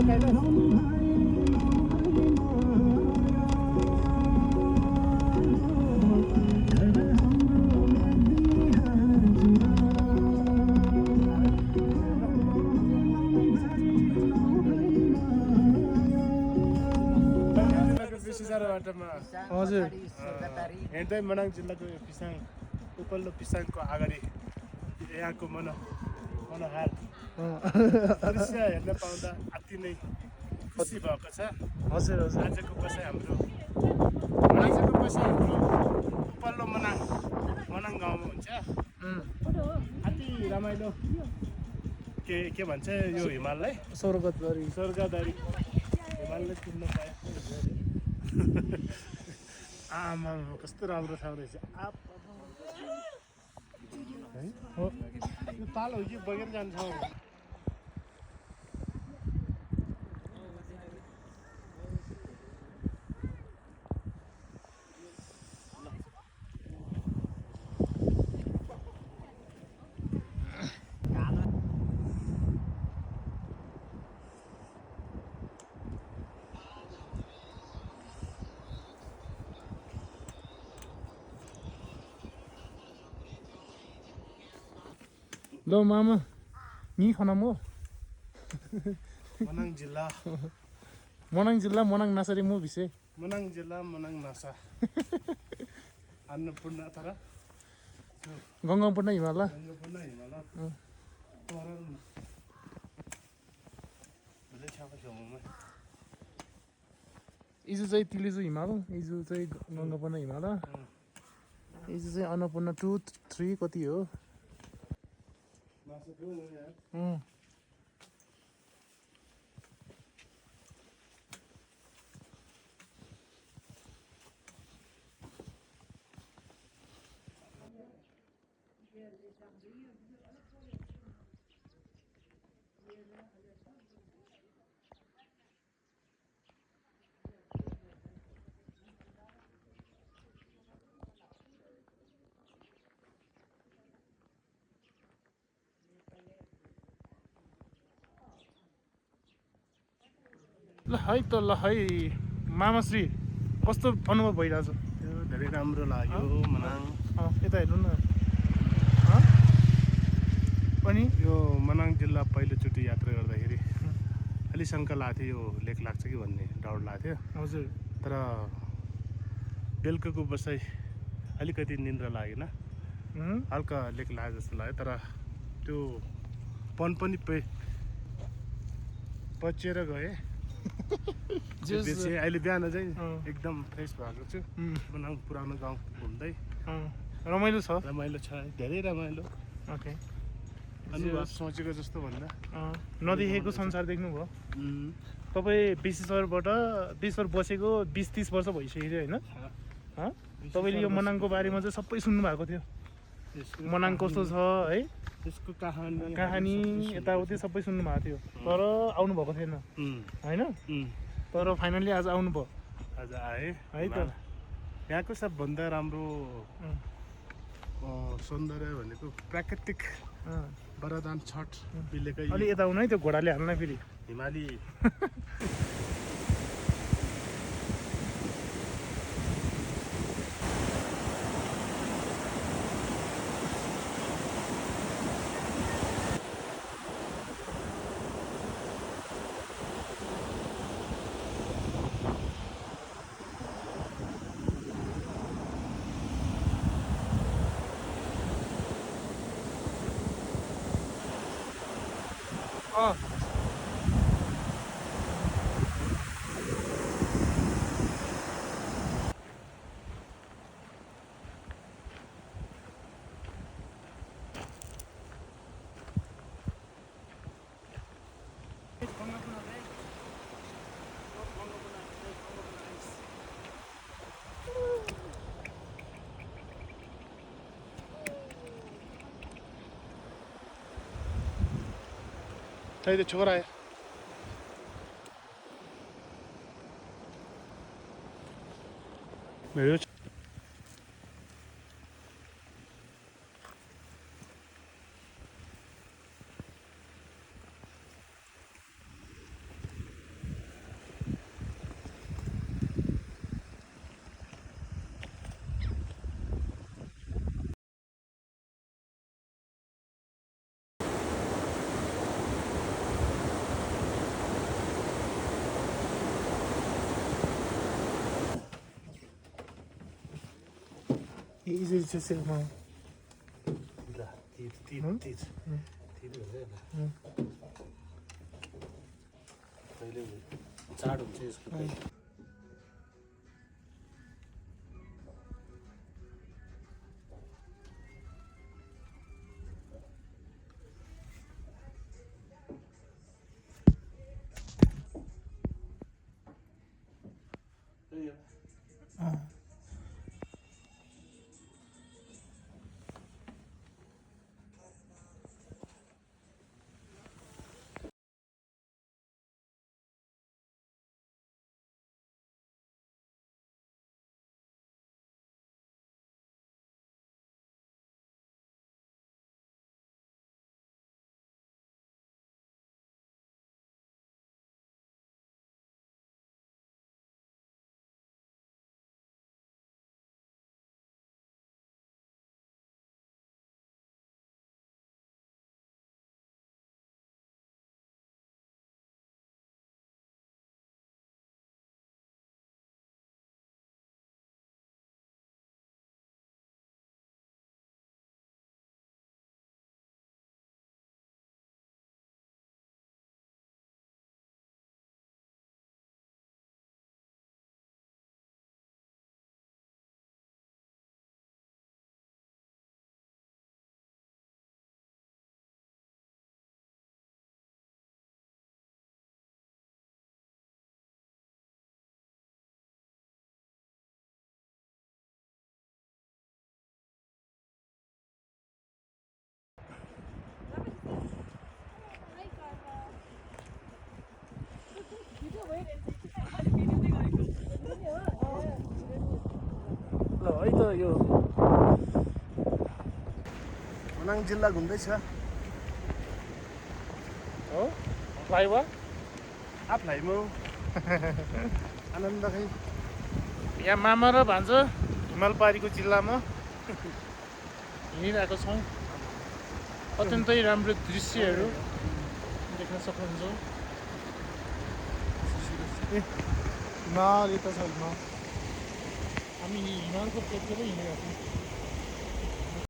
हजुर हेर्दै मनाङ जिल्लाको यो पिसाङ उपल्लो पिसाङको अगाडि यहाँको मनोहार दृश्य हेर्न पाउँदा अति नै खुसी भएको छ। हजुर हजुर आजको बसाइ हाम्रो उपल्लो मनाङ गाउँमा हुन्छ। अति रमाइलो के भन्छ यो हिमाललाई स्वर्गदरी हिमाललाई चिन्न पायो। आमा कस्तो राम्रो ठाउँ रहेछ। यो ताल हो कि बगेर जान्छ। लो मामा नि खनामो मनाङ जिल्ला मनाङ नासरी मु भिसे मनाङ जिल्ला मनाङ नासा अन्नपूर्ण तर गङ्गापूर्ण हिमाल अन्नपूर्ण हिमाल तरल भले छापा छेउमा इजु चाहिँ तिलिजु हिमाल इजु चाहिँ गङ्गापूर्ण हिमाल इजु चाहिँ अन्नपूर्ण 2 3 कति हो नासा थियो यार। ल है त ल है मामाश्री कस्तो अनुभव भइरहेछ त्यो धेरै राम्रो लाग्यो मनाङ। यता हेर्नु न अनि यो मनाङ जिल्ला पहिलोचोटि यात्रा गर्दाखेरि अलि शङ्का लाग्थ्यो यो लेक लाग्छ कि भन्ने डाउट लाग्थ्यो। हजुर तर बेलुकाको बसाइ अलिकति निन्द्रा लागेन, हल्का लेक लाग्यो जस्तो लाग्यो। तर त्यो पन पनि पचेर गएँ। अहिले बिहान चाहिँ एकदम फ्रेस भएको छु। मनाङ पुरानो गाउँ घुम्दै रमाइलो छ धेरै रमाइलो। ओके अनुभव सोचेको जस्तो भन्दा नदेखेको संसार देख्नुभयो तपाईँ विश्वर बसेको 20-30 वर्ष भइसक्यो होइन? तपाईँले यो मनाङको बारेमा चाहिँ सबै सुन्नुभएको थियो, मनाङ कस्तो छ है, त्यसको कहानी यताउति सबै सुन्नुभएको थियो, तर आउनुभएको थिएन होइन? तर फाइनली आज आउनुभयो। आज आएँ है त। यहाँको सबभन्दा राम्रो सौन्दर्य भनेको प्राकृतिक वरदान छठ बिलेकै। अलि यता आउनु है, त्यो घोडाले हाल्न फेरि हिमाली त्यही त छोरा मेरो इजी चाहिँ सेलमा चाड हुन्छ यसको ल है त यो मनाङ जिल्ला घुम्दैछ हो फ्लाइओभर आफलाइमा आनन्द खै यहाँ मामा र भान्जो हिमालपारीको जिल्लामा हिँडिरहेको छौँ अत्यन्तै राम्रो दृश्यहरू देख्न सक्नुहुन्छ हिमाल यता छ हिमाल हामी हिमालको पेटकै हिँडिरहेको छौँ